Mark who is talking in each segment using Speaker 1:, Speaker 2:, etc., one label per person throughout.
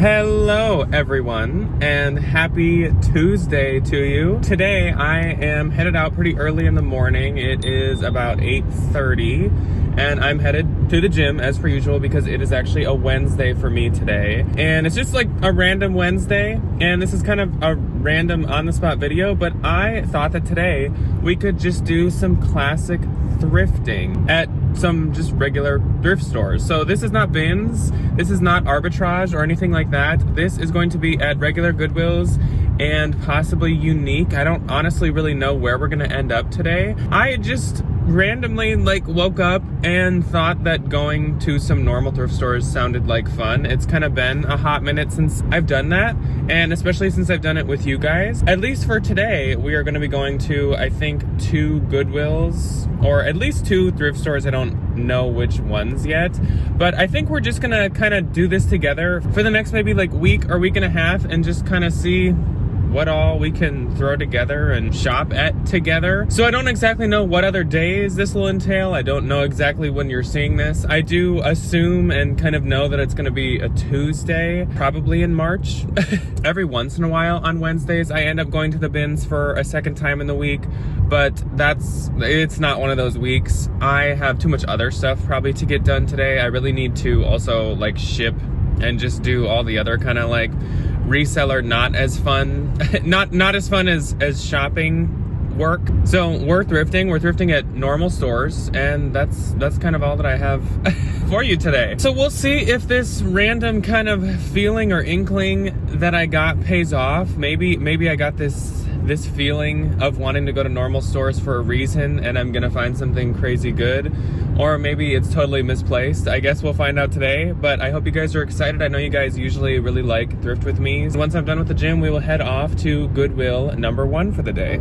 Speaker 1: Hello everyone, and happy Tuesday to you. Today I am headed out pretty early in the morning. It is about 8:30 and I'm headed to the gym as per usual because it is actually a Wednesday for me today. And it's just like a random Wednesday, and this is kind of a random on-the-spot video, but I thought that today we could just do some classic thrifting at some just regular thrift stores. So this is not bins, this is not arbitrage or anything like that. This is going to be at regular Goodwills and possibly unique. I don't honestly really know where we're gonna end up today. I just randomly woke up and thought that going to some normal thrift stores sounded like fun. It's kind of been a hot minute since I've done that, and especially since I've done it with you guys. At least for today, we are going to be going to, I think, 2 Goodwills, or at least 2 thrift stores. I don't know which ones yet, but I think we're just gonna kind of do this together for the next maybe week or week and a half and just kind of see what all we can throw together and shop at together. So I don't exactly know what other days this will entail. I don't know exactly when you're seeing this. I do assume and kind of know that it's going to be a Tuesday, probably in March. Every once in a while on Wednesdays, I end up going to the bins for a second time in the week, but it's not one of those weeks. I have too much other stuff probably to get done today. I really need to also ship and just do all the other kind of reseller not as fun not as fun as shopping work. So we're thrifting at normal stores, and that's kind of all that I have for you today. So we'll see if this random kind of feeling or inkling that I got pays off. Maybe I got this feeling of wanting to go to normal stores for a reason and I'm gonna find something crazy good, or maybe it's totally misplaced. I guess we'll find out today, but I hope you guys are excited. I know you guys usually really like thrift with me. So once I'm done with the gym, we will head off to Goodwill number 1 for the day.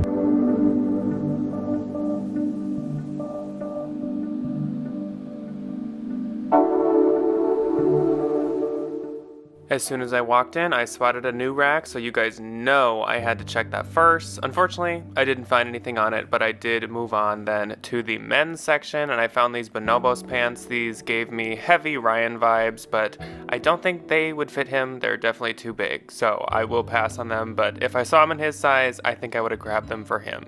Speaker 1: As soon as I walked in, I spotted a new rack, so you guys know I had to check that first. Unfortunately, I didn't find anything on it, but I did move on then to the men's section, and I found these bonobos pants. These gave me heavy Ryan vibes, but I don't think they would fit him. They're definitely too big, so I will pass on them, but if I saw them in his size, I think I would have grabbed them for him.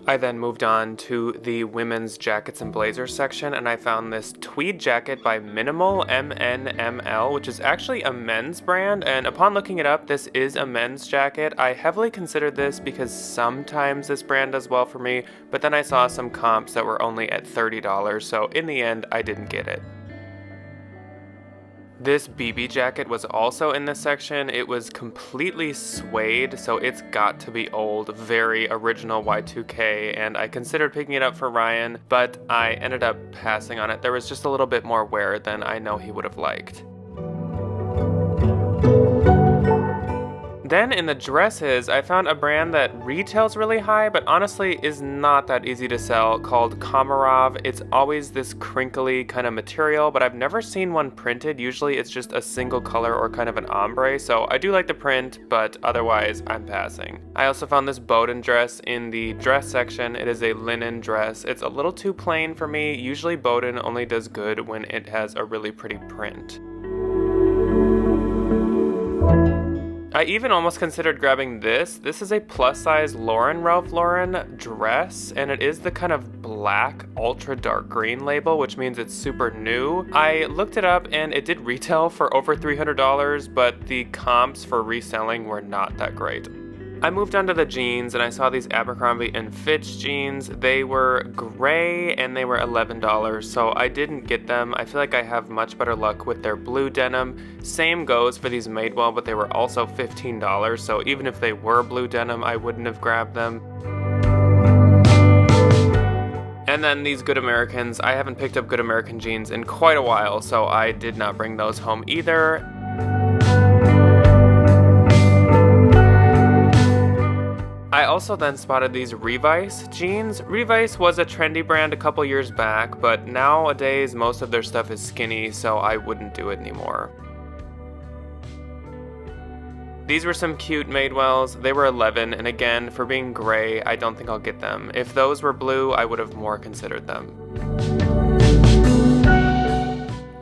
Speaker 1: I then moved on to the women's jackets and blazers section, and I found this tweed jacket by Minimal, MNML, which is actually a men's brand, and upon looking it up, this is a men's jacket. I heavily considered this because sometimes this brand does well for me, but then I saw some comps that were only at $30, so in the end, I didn't get it. This BB jacket was also in this section. It was completely suede, so it's got to be old, very original Y2K, and I considered picking it up for Ryan, but I ended up passing on it. There was just a little bit more wear than I know he would have liked. Then in the dresses, I found a brand that retails really high, but honestly is not that easy to sell, called Komarov. It's always this crinkly kind of material, but I've never seen one printed. Usually it's just a single color or kind of an ombre, so I do like the print, but otherwise I'm passing. I also found this Bowden dress in the dress section. It is a linen dress. It's a little too plain for me. Usually Bowden only does good when it has a really pretty print. I even almost considered grabbing this. This is a plus-size Ralph Lauren dress, and it is the kind of black ultra dark green label, which means it's super new. I looked it up and it did retail for over $300, but the comps for reselling were not that great. I moved on to the jeans, and I saw these Abercrombie & Fitch jeans. They were gray and they were $11, so I didn't get them. I feel like I have much better luck with their blue denim. Same goes for these Madewell, but they were also $15, so even if they were blue denim, I wouldn't have grabbed them. And then these Good Americans. I haven't picked up Good American jeans in quite a while, so I did not bring those home either. I also then spotted these Revice jeans. Revice was a trendy brand a couple years back, but nowadays most of their stuff is skinny, so I wouldn't do it anymore. These were some cute Madewells. They were $11, and again, for being gray, I don't think I'll get them. If those were blue, I would have more considered them.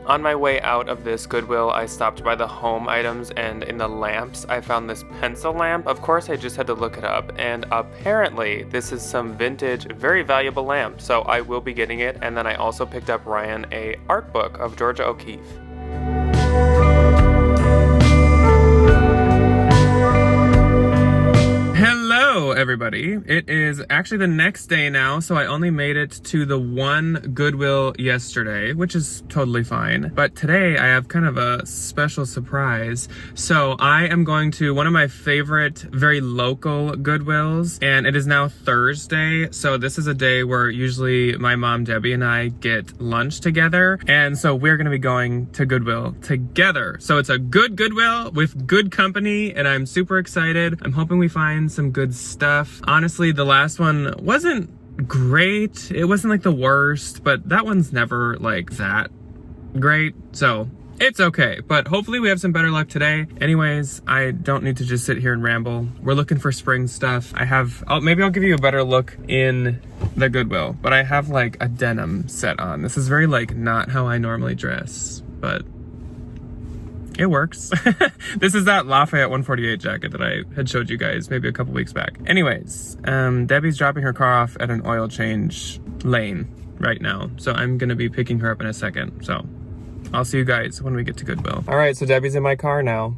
Speaker 1: On my way out of this Goodwill, I stopped by the home items, and in the lamps, I found this pencil lamp. Of course, I just had to look it up, and apparently this is some vintage, very valuable lamp, so I will be getting it. And then I also picked up Ryan a art book of Georgia O'Keeffe. Hello everybody. It is actually the next day now, so I only made it to the one Goodwill yesterday, which is totally fine. But today I have kind of a special surprise. So I am going to one of my favorite, very local Goodwills, and it is now Thursday. So this is a day where usually my mom, Debbie, and I get lunch together. And so we're gonna be going to Goodwill together. So it's a good Goodwill with good company, and I'm super excited. I'm hoping we find some good stuff. Honestly, the last one wasn't great. It wasn't like the worst, but that one's never like that great. So it's okay, but hopefully we have some better luck today. Anyways, I don't need to just sit here and ramble. We're looking for spring stuff. Maybe I'll give you a better look in the Goodwill, but I have like a denim set on. This is very like not how I normally dress, but it works. This is that Lafayette 148 jacket that I had showed you guys maybe a couple weeks back. Anyways, Debbie's dropping her car off at an oil change lane right now. So I'm gonna be picking her up in a second. So I'll see you guys when we get to Goodwill. All right, so Debbie's in my car now.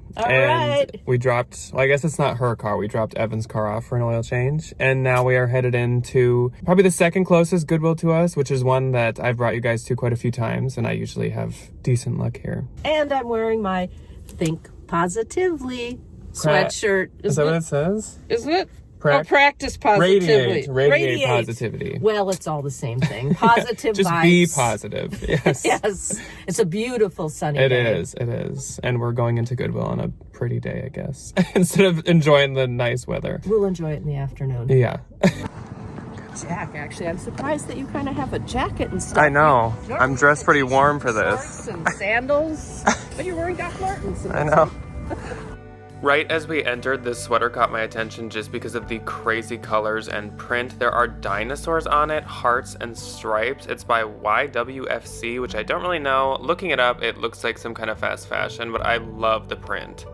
Speaker 1: We dropped, well, I guess it's not her car. We dropped Evan's car off for an oil change. And now we are headed into probably the second closest Goodwill to us, which is one that I've brought you guys to quite a few times. And I usually have decent luck here.
Speaker 2: And I'm wearing my Think Positively sweatshirt.
Speaker 1: Is that what it says?
Speaker 2: Isn't it? Practice positively.
Speaker 1: Radiate positivity.
Speaker 2: Well, it's all the same thing. Positive
Speaker 1: Just
Speaker 2: vibes.
Speaker 1: be positive. Yes.
Speaker 2: Yes. It's a beautiful sunny day.
Speaker 1: It is. And we're going into Goodwill on a pretty day, I guess. Instead of enjoying the nice weather.
Speaker 2: We'll enjoy it in the afternoon.
Speaker 1: Yeah.
Speaker 2: Jack, actually, I'm surprised that you kind of have a jacket and stuff.
Speaker 1: I know. I'm dressed pretty warm for this.
Speaker 2: Shorts and sandals. But you're wearing Doc Martens.
Speaker 1: I know. Right as we entered, this sweater caught my attention just because of the crazy colors and print. There are dinosaurs on it, hearts and stripes. It's by YWFC, which I don't really know. Looking it up, it looks like some kind of fast fashion, but I love the print.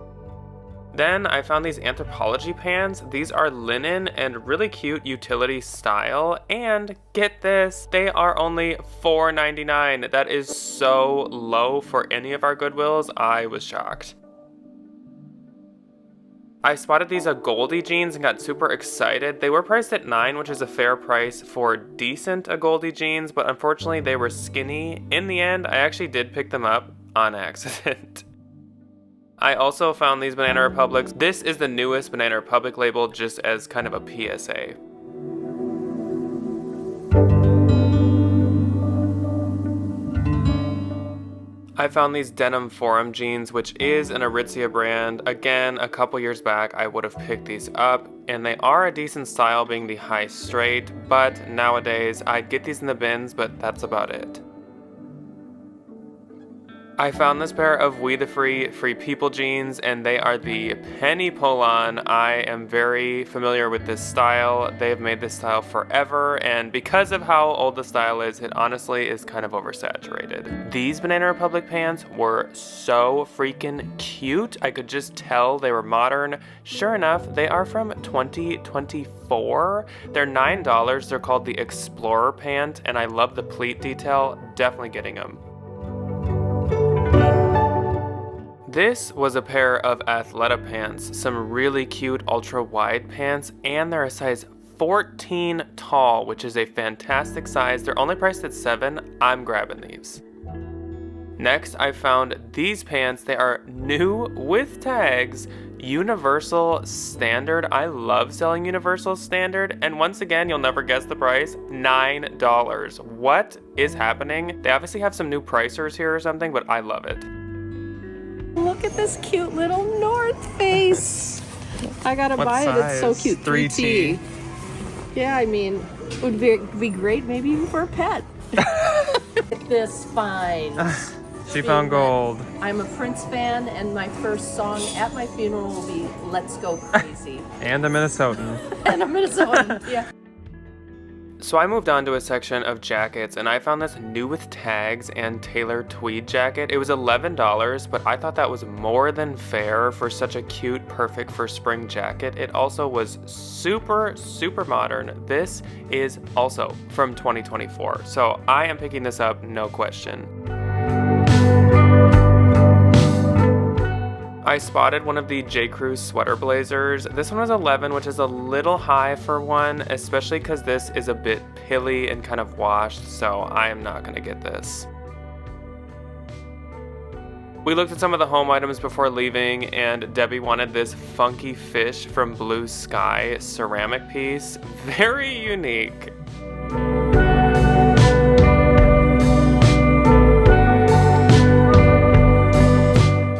Speaker 1: Then I found these Anthropologie pants. These are linen and really cute utility style. And get this, they are only $4.99. That is so low for any of our Goodwills. I was shocked. I spotted these Goldie jeans and got super excited. They were priced at $9, which is a fair price for decent Goldie jeans, but unfortunately they were skinny. In the end, I actually did pick them up on accident. I also found these Banana Republics. This is the newest Banana Republic label, just as kind of a PSA. I found these denim Forum jeans, which is an Aritzia brand. Again, a couple years back, I would have picked these up, and they are a decent style being the high straight, but nowadays, I'd get these in the bins, but that's about it. I found this pair of We the Free People jeans, and they are the penny pull-on. I am very familiar with this style. They've made this style forever, and because of how old the style is, it honestly is kind of oversaturated. These Banana Republic pants were so freaking cute. I could just tell they were modern. Sure enough, they are from 2024. They're $9. They're called the Explorer pant, and I love the pleat detail. Definitely getting them. This was a pair of Athleta pants, some really cute ultra wide pants, and they're a size 14 tall, which is a fantastic size. They're only priced at $7. I'm grabbing these. Next, I found these pants. They are new with tags, Universal Standard. I love selling Universal Standard, and once again, you'll never guess the price, $9. What is happening? They obviously have some new pricers here or something, but I love it.
Speaker 2: Look at this cute little North Face. I gotta buy it. It's so cute.
Speaker 1: 3T.
Speaker 2: Yeah, I mean, it would be great maybe even for a pet. Look at this find.
Speaker 1: She found gold.
Speaker 2: I'm a Prince fan, and my first song at my funeral will be Let's Go Crazy.
Speaker 1: And a Minnesotan.
Speaker 2: And a Minnesotan, yeah.
Speaker 1: So I moved on to a section of jackets and I found this new with tags and tailored tweed jacket. It was $11, but I thought that was more than fair for such a cute, perfect for spring jacket. It also was super, super modern. This is also from 2024, so I am picking this up, no question. I spotted one of the J. Crew sweater blazers. This one was 11, which is a little high for one, especially because this is a bit pilly and kind of washed, so I am not gonna get this. We looked at some of the home items before leaving, and Debbie wanted this funky fish from Blue Sky ceramic piece. Very unique.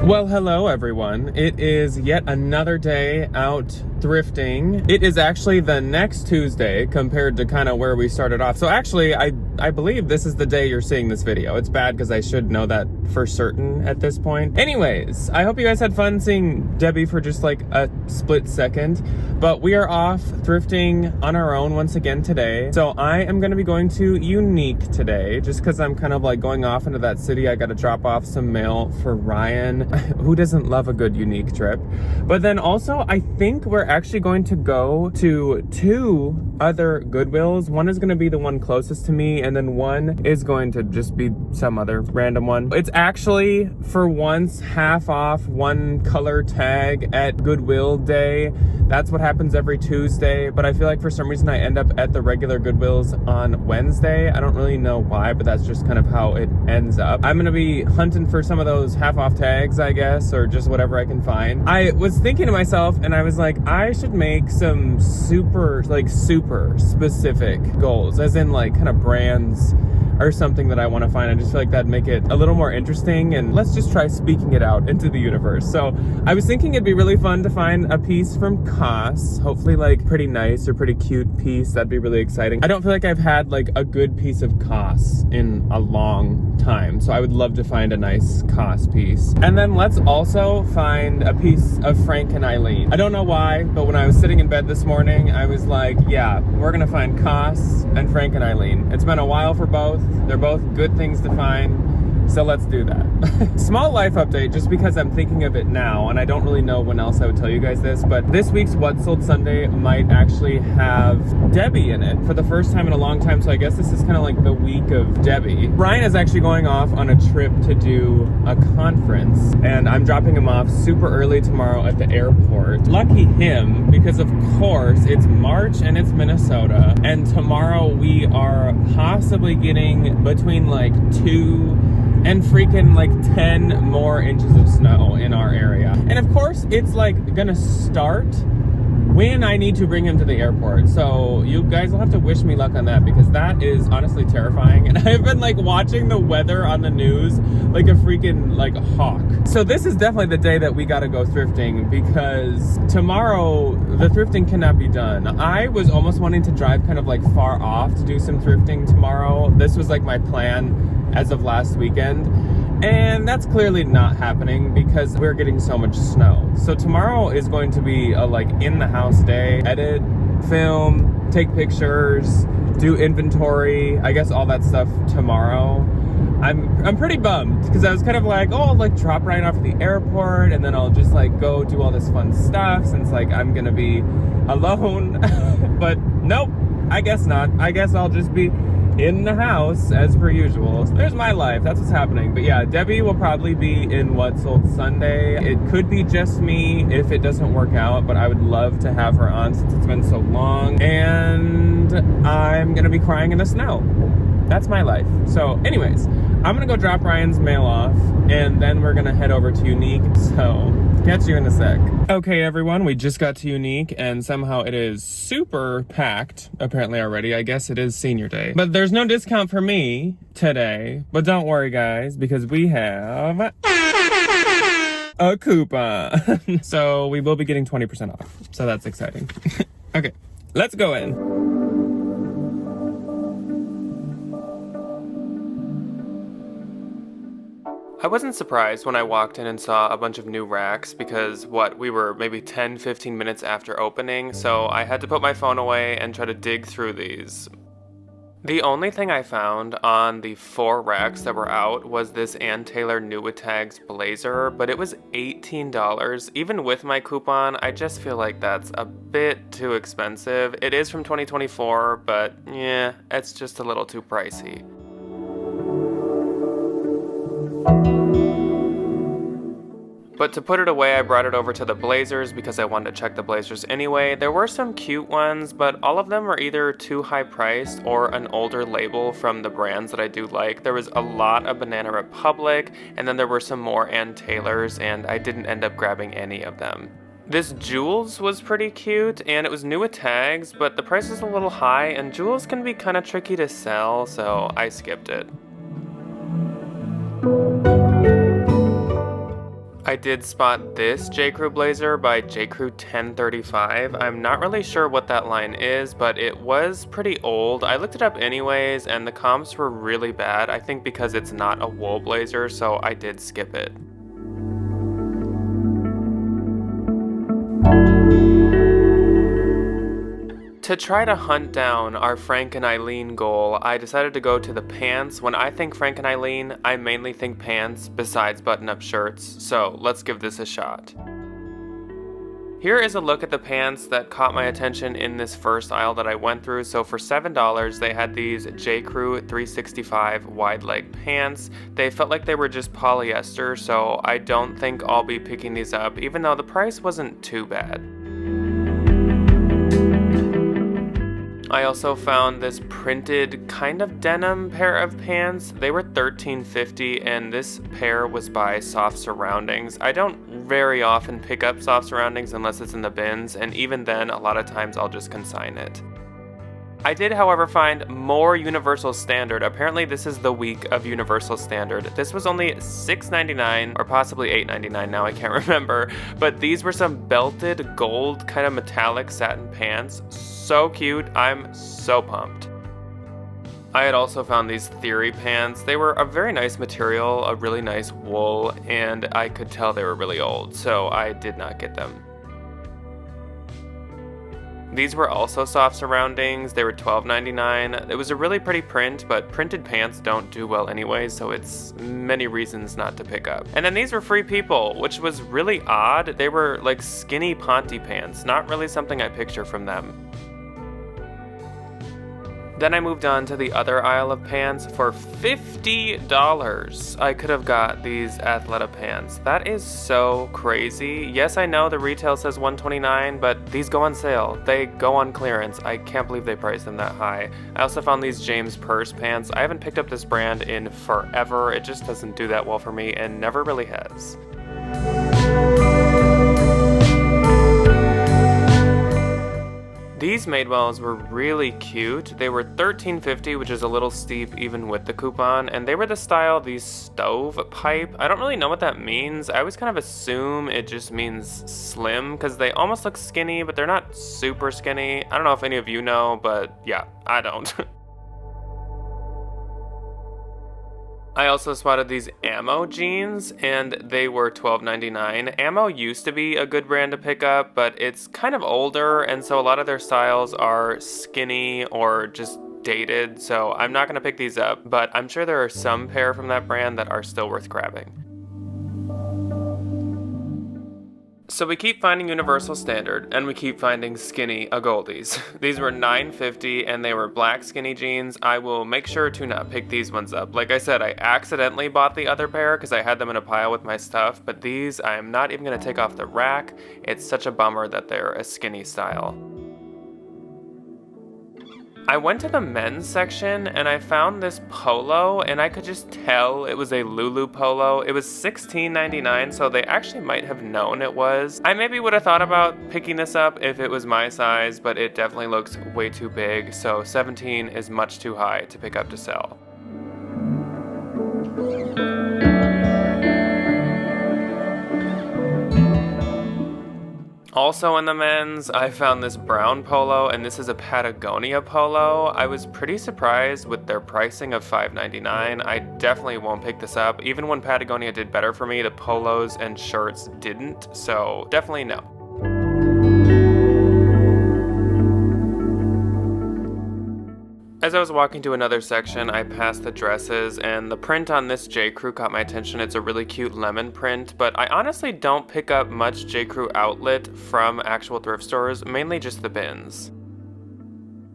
Speaker 1: Well, hello everyone. It is yet another day out thrifting. It is actually the next Tuesday compared to kind of where we started off. So actually, I believe this is the day you're seeing this video. It's bad because I should know that for certain at this point. Anyways, I hope you guys had fun seeing Debbie for just like a split second. But we are off thrifting on our own once again today. So I am going to be going to Unique today just because I'm kind of like going off into that city. I got to drop off some mail for Ryan. Who doesn't love a good Unique trip? But then also, I think we're actually going to go to 2 other Goodwills. One is going to be the one closest to me, and then one is going to just be some other random one. It's actually, for once, half off, one color tag at Goodwill Day. That's what happens every Tuesday, but I feel like for some reason I end up at the regular Goodwills on Wednesday. I don't really know why, but that's just kind of how it ends up. I'm gonna be hunting for some of those half off tags, I guess, or just whatever I can find. I was thinking to myself, and I was like, I should make some super specific goals, as in like kind of brands or something that I want to find. I just feel like that'd make it a little more interesting, and let's just try speaking it out into the universe. So I was thinking it'd be really fun to find a piece from COS, hopefully like pretty nice or pretty cute piece. That'd be really exciting. I don't feel like I've had like a good piece of COS in a long time, so I would love to find a nice COS piece. And then let's also find a piece of Frank and Eileen. I don't know why, but when I was sitting in bed this morning, I was like, yeah, we're gonna find COS and Frank and Eileen. It's been a while for both. They're both good things to find, so let's do that. Small life update, just because I'm thinking of it now, and I don't really know when else I would tell you guys this, but this week's What Sold Sunday might actually have Debbie in it for the first time in a long time, so I guess this is kind of like the week of Debbie. Ryan is actually going off on a trip to do a conference, and I'm dropping him off super early tomorrow at the airport. Lucky him, because of course it's March and it's Minnesota, and tomorrow we are possibly getting between like 2 and freaking like 10 more inches of snow in our area. And of course, it's like gonna start when I need to bring him to the airport. So you guys will have to wish me luck on that, because that is honestly terrifying. And I've been like watching the weather on the news like a freaking like hawk. So this is definitely the day that we gotta go thrifting, because tomorrow the thrifting cannot be done. I was almost wanting to drive kind of like far off to do some thrifting tomorrow. This was like my plan as of last weekend, and that's clearly not happening because we're getting so much snow. So tomorrow is going to be a like in the house day. Edit, film, take pictures, do inventory, I guess all that stuff tomorrow. I'm pretty bummed because I was kind of like, oh, I'll like drop Ryan off at the airport and then I'll just like go do all this fun stuff since like I'm gonna be alone. But nope, I guess not. I guess I'll just be in the house as per usual. So there's my life, that's what's happening. But yeah, Debbie will probably be in What Sold Sunday. It could be just me if it doesn't work out, but I would love to have her on since it's been so long. And I'm gonna be crying in the snow. That's my life. So anyways, I'm gonna go drop Ryan's mail off and then we're gonna head over to Unique. So catch you in a sec. Okay everyone, we just got to Unique and somehow it is super packed apparently already. I guess it is senior day. But there's no discount for me today. But don't worry guys, because we have a coupon. So we will be getting 20% off. So that's exciting. Okay, let's go in. I wasn't surprised when I walked in and saw a bunch of new racks because we were maybe 10-15 minutes after opening, so I had to put my phone away and try to dig through these. The only thing I found on the 4 racks that were out was this Ann Taylor New with Tags blazer, but it was $18. Even with my coupon, I just feel like that's a bit too expensive. It is from 2024, but yeah, it's just a little too pricey. But to put it away, I brought it over to the blazers because I wanted to check the blazers anyway. There were some cute ones, but all of them were either too high priced or an older label from the brands that I do like. There was a lot of Banana Republic, and then there were some more Ann Taylors, and I didn't end up grabbing any of them. This Jules was pretty cute, and it was new with tags, but the price is a little high, and Jules can be kind of tricky to sell, so I skipped it. I did spot this J. Crew blazer by J. Crew 1035. I'm not really sure what that line is, but it was pretty old. I looked it up anyways, and the comps were really bad. I think because it's not a wool blazer, so I did skip it. To try to hunt down our Frank and Eileen goal, I decided to go to the pants. When I think Frank and Eileen, I mainly think pants besides button-up shirts, so let's give this a shot. Here is a look at the pants that caught my attention in this first aisle that I went through. So for $7, they had these J. Crew 365 wide leg pants. They felt like they were just polyester, so I don't think I'll be picking these up, even though the price wasn't too bad. I also found this printed kind of denim pair of pants. They were $13.50, and this pair was by Soft Surroundings. I don't very often pick up Soft Surroundings unless it's in the bins, and even then, a lot of times I'll just consign it. I did, however, find more Universal Standard. Apparently this is the week of Universal Standard. This was only $6.99 or possibly $8.99 now, I can't remember. But these were some belted gold kind of metallic satin pants. So cute, I'm so pumped. I had also found these Theory pants. They were a very nice material, a really nice wool, and I could tell they were really old, so I did not get them. These were also Soft Surroundings. They were $12.99. It was a really pretty print, but printed pants don't do well anyway, so it's many reasons not to pick up. And then these were Free People, which was really odd. They were like skinny Ponte pants, not really something I picture from them. Then I moved on to the other aisle of pants. For $50, I could have got these Athleta pants. That is so crazy. Yes, I know the retail says $129, but these go on sale. They go on clearance. I can't believe they priced them that high. I also found these James Purse pants. I haven't picked up this brand in forever. It just doesn't do that well for me and never really has. These Madewells were really cute. They were $13.50, which is a little steep even with the coupon, and they were the style, the stove pipe. I don't really know what that means. I always kind of assume it just means slim, because they almost look skinny, but they're not super skinny. I don't know if any of you know, but yeah, I don't. I also spotted these Ammo jeans, and they were $12.99. Ammo used to be a good brand to pick up, but it's kind of older, and so a lot of their styles are skinny or just dated, so I'm not going to pick these up, but I'm sure there are some pair from that brand that are still worth grabbing. So we keep finding Universal Standard, and we keep finding skinny Agoldies. These were $9.50, and they were black skinny jeans. I will make sure to not pick these ones up. Like I said, I accidentally bought the other pair because I had them in a pile with my stuff, but these I'm not even going to take off the rack. It's such a bummer that they're a skinny style. I went to the men's section and I found this polo, and I could just tell it was a Lulu polo. It was $16.99, so they actually might have known it was. I maybe would have thought about picking this up if it was my size, but it definitely looks way too big, so $17 is much too high to pick up to sell. Also in the men's, I found this brown polo, and this is a Patagonia polo. I was pretty surprised with their pricing of $5.99. I definitely won't pick this up. Even when Patagonia did better for me, the polos and shirts didn't, so definitely no. As I was walking to another section, I passed the dresses, and the print on this J. Crew caught my attention. It's a really cute lemon print, but I honestly don't pick up much J. Crew outlet from actual thrift stores, mainly just the bins.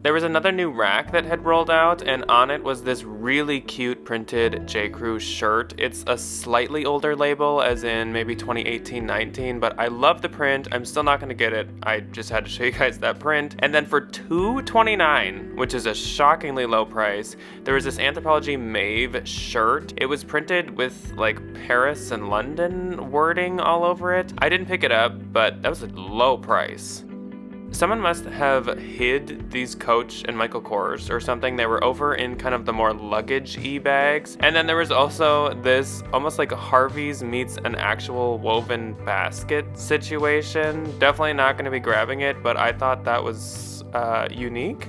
Speaker 1: There was another new rack that had rolled out, and on it was this really cute printed J. Crew shirt. It's a slightly older label, as in maybe 2018-19, but I love the print. I'm still not gonna get it. I just had to show you guys that print. And then for $2.29, which is a shockingly low price, there was this Anthropologie Maeve shirt. It was printed with like Paris and London wording all over it. I didn't pick it up, but that was a low price. Someone must have hid these Coach and Michael Kors or something. They were over in kind of the more luggage e-bags. And then there was also this almost like Harvey's meets an actual woven basket situation. Definitely not going to be grabbing it, but I thought that was unique.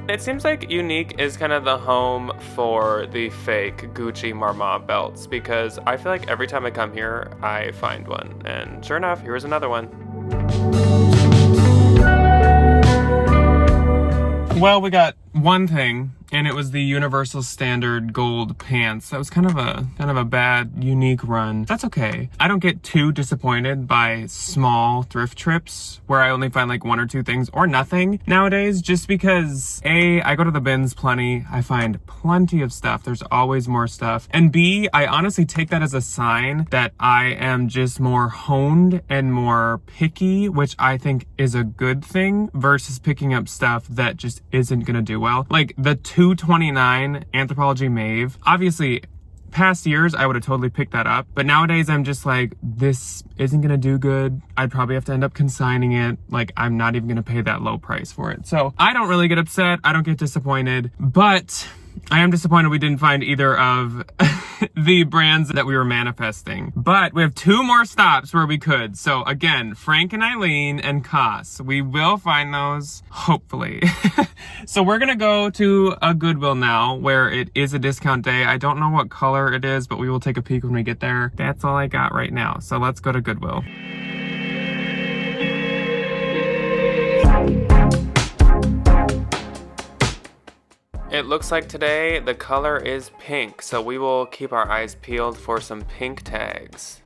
Speaker 1: It seems like Unique is kind of the home for the fake Gucci Marmont belts, because I feel like every time I come here, I find one. And sure enough, here's another one. Well, we got one thing, and it was the Universal Standard gold pants. That was kind of a bad Unique run. That's okay. I don't get too disappointed by small thrift trips where I only find like one or two things or nothing nowadays, just because A, I go to the bins plenty. I find plenty of stuff. There's always more stuff. And B, I honestly take that as a sign that I am just more honed and more picky, which I think is a good thing, versus picking up stuff that just isn't gonna do well. Like the $2.29 Anthropologie Maeve. Obviously, past years, I would have totally picked that up. But nowadays, I'm just like, this isn't going to do good. I'd probably have to end up consigning it. Like, I'm not even going to pay that low price for it. So I don't really get upset. I don't get disappointed. But I am disappointed we didn't find either of the brands that we were manifesting. But we have two more stops where we could. So again, Frank and Eileen and Koss. We will find those, hopefully. So we're gonna go to a Goodwill now where it is a discount day. I don't know what color it is, but we will take a peek when we get there. That's all I got right now. So let's go to Goodwill. It looks like today the color is pink, so we will keep our eyes peeled for some pink tags.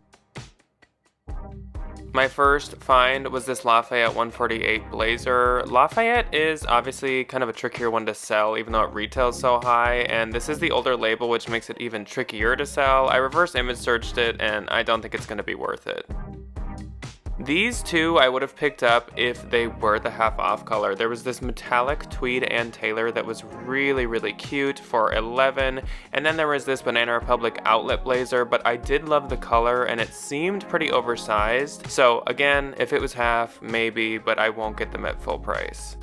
Speaker 1: My first find was this Lafayette 148 blazer. Lafayette is obviously kind of a trickier one to sell, even though it retails so high, and this is the older label, which makes it even trickier to sell. I reverse image searched it, and I don't think it's going to be worth it. These two I would have picked up if they were the half off color. There was this metallic tweed and tailor that was really, really cute for $11. And then there was this Banana Republic outlet blazer, but I did love the color and it seemed pretty oversized. So again, if it was half, maybe, but I won't get them at full price.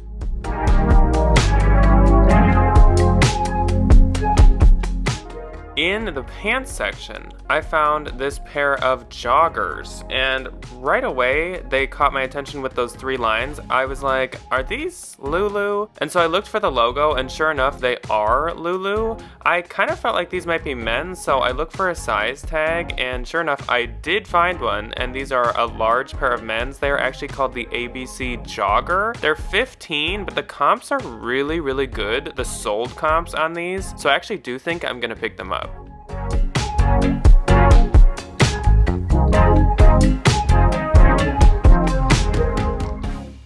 Speaker 1: In the pants section, I found this pair of joggers, and right away they caught my attention with those three lines. I was like, are these Lulu? And so I looked for the logo, and sure enough, they are Lulu. I kind of felt like these might be men's, so I looked for a size tag, and sure enough, I did find one, and these are a large pair of men's. They are actually called the ABC Jogger. They're 15, but the comps are really, really good, the sold comps on these, so I actually do think I'm gonna pick them up.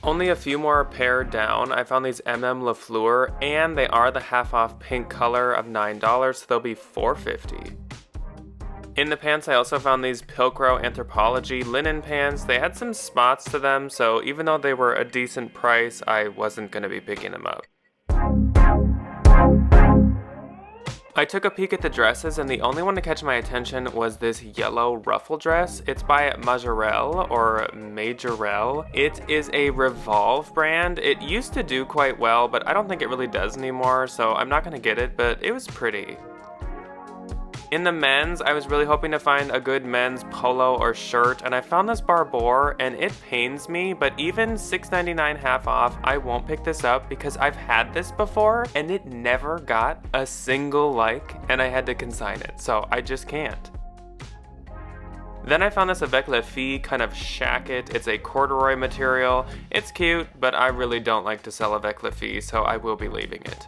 Speaker 1: Only a few more pair down, I found these LaFleur, and they are the half off pink color of $9, so they'll be $4.50. In the pants, I also found these Pilcrow Anthropologie linen pants. They had some spots to them, so even though they were a decent price, I wasn't going to be picking them up. I took a peek at the dresses, and the only one to catch my attention was this yellow ruffle dress. It's by Majorelle or Majorelle. It is a Revolve brand. It used to do quite well, but I don't think it really does anymore, so I'm not gonna get it, but it was pretty. In the men's, I was really hoping to find a good men's polo or shirt, and I found this Barbour, and it pains me, but even $6.99 half off, I won't pick this up because I've had this before, and it never got a single like, and I had to consign it, so I just can't. Then I found this avec la fille kind of shacket. It's a corduroy material. It's cute, but I really don't like to sell avec la fille, so I will be leaving it.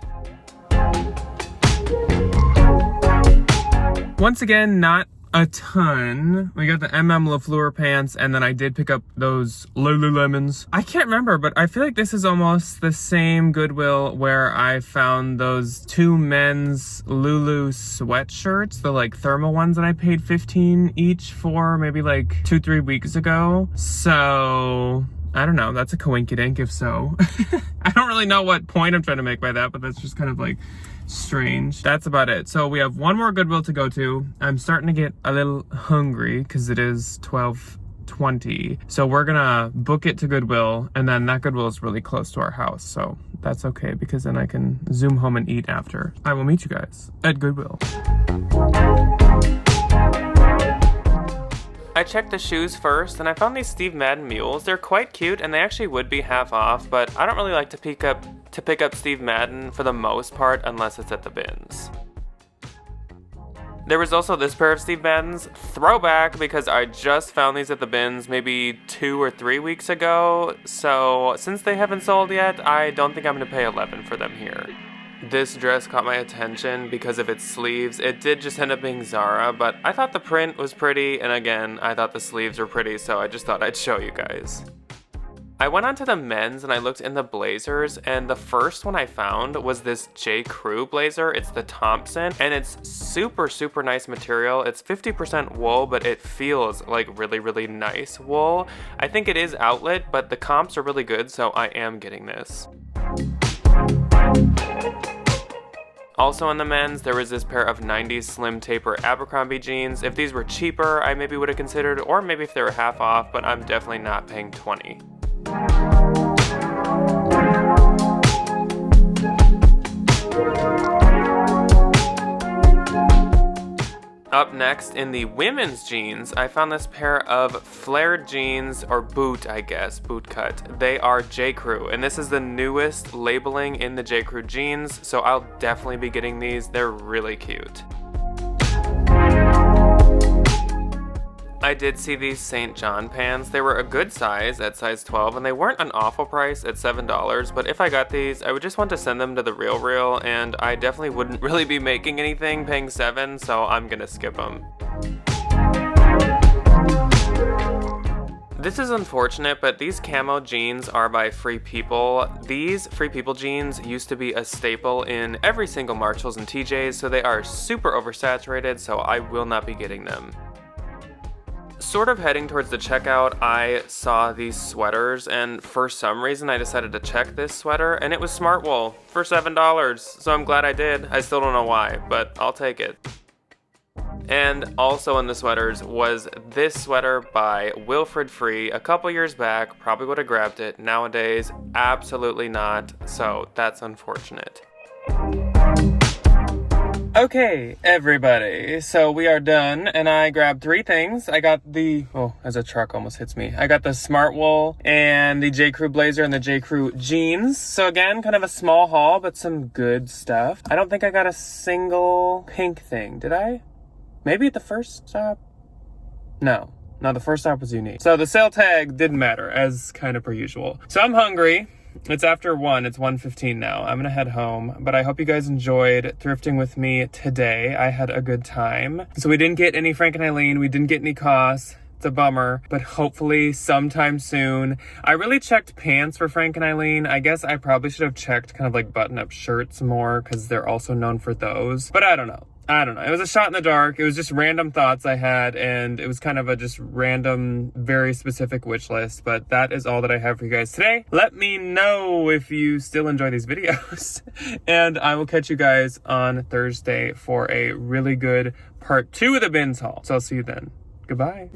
Speaker 1: Once again, not a ton. We got the LaFleur pants, and then I did pick up those Lululemons. I can't remember, but I feel like this is almost the same Goodwill where I found those 2 men's Lulu sweatshirts, the like thermal ones that I paid $15 each for maybe like 2-3 weeks ago. So I don't know, that's a coinkydink if so. I don't really know what point I'm trying to make by that, but that's just kind of like strange. That's about it. So we have one more Goodwill to go to. I'm starting to get a little hungry because it is 12:20. So we're gonna book it to Goodwill, and then that Goodwill is really close to our house. So that's okay because then I can zoom home and eat after. I will meet you guys at Goodwill. I checked the shoes first, and I found these Steve Madden mules. They're quite cute, and they actually would be half off, but I don't really like to pick up Steve Madden for the most part unless it's at the bins. There was also this pair of Steve Maddens, throwback, because I just found these at the bins maybe 2 or 3 weeks ago, so since they haven't sold yet, I don't think I'm going to pay $11 for them here. This dress caught my attention because of its sleeves. It did just end up being Zara, but I thought the print was pretty, and again, I thought the sleeves were pretty, so I just thought I'd show you guys. I went onto the men's and I looked in the blazers, and the first one I found was this J. Crew blazer. It's the Thompson, and it's super, super nice material. It's 50% wool, but it feels like really, really nice wool. I think it is outlet, but the comps are really good, so I am getting this. Also in the men's, there was this pair of 90s slim taper Abercrombie jeans. If these were cheaper, I maybe would have considered, or maybe if they were half off, but I'm definitely not paying $20. Up next, in the women's jeans, I found this pair of flared jeans, or boot, I guess, boot cut. They are J. Crew, and this is the newest labeling in the J. Crew jeans, so I'll definitely be getting these. They're really cute. I did see these St. John pants. They were a good size at size 12, and they weren't an awful price at $7, but if I got these, I would just want to send them to the Real, and I definitely wouldn't really be making anything paying $7, so I'm gonna skip them. This is unfortunate, but these camo jeans are by Free People. These Free People jeans used to be a staple in every single Marshalls and TJs, so they are super oversaturated, so I will not be getting them. Sort of heading towards the checkout, I saw these sweaters, and for some reason I decided to check this sweater, and it was Smart Wool for $7, so I'm glad I did. I still don't know why, but I'll take it. And also in the sweaters was this sweater by Wilfred Free. A couple years back, probably would have grabbed it. Nowadays, absolutely not, so that's unfortunate. Okay, everybody, so we are done, and I grabbed 3 things. I got the, oh, as a truck almost hits me. I got the Smart Wool and the J. Crew blazer and the J. Crew jeans. So again, kind of a small haul, but some good stuff. I don't think I got a single pink thing, did I? Maybe at the first stop? No, the first stop was unique. So the sale tag didn't matter, as kind of per usual. So I'm hungry. It's after 1, it's 1:15 now. I'm gonna head home, but I hope you guys enjoyed thrifting with me today. I had a good time. So we didn't get any Frank and Eileen, we didn't get any costs. It's a bummer, but hopefully sometime soon. I really checked pants for Frank and Eileen. I guess I probably should have checked kind of like button-up shirts more because they're also known for those, but I don't know. It was a shot in the dark. It was just random thoughts I had, and it was kind of a just random, very specific wish list, but that is all that I have for you guys today. Let me know if you still enjoy these videos, and I will catch you guys on Thursday for a really good part 2 of the bins haul. So I'll see you then. Goodbye.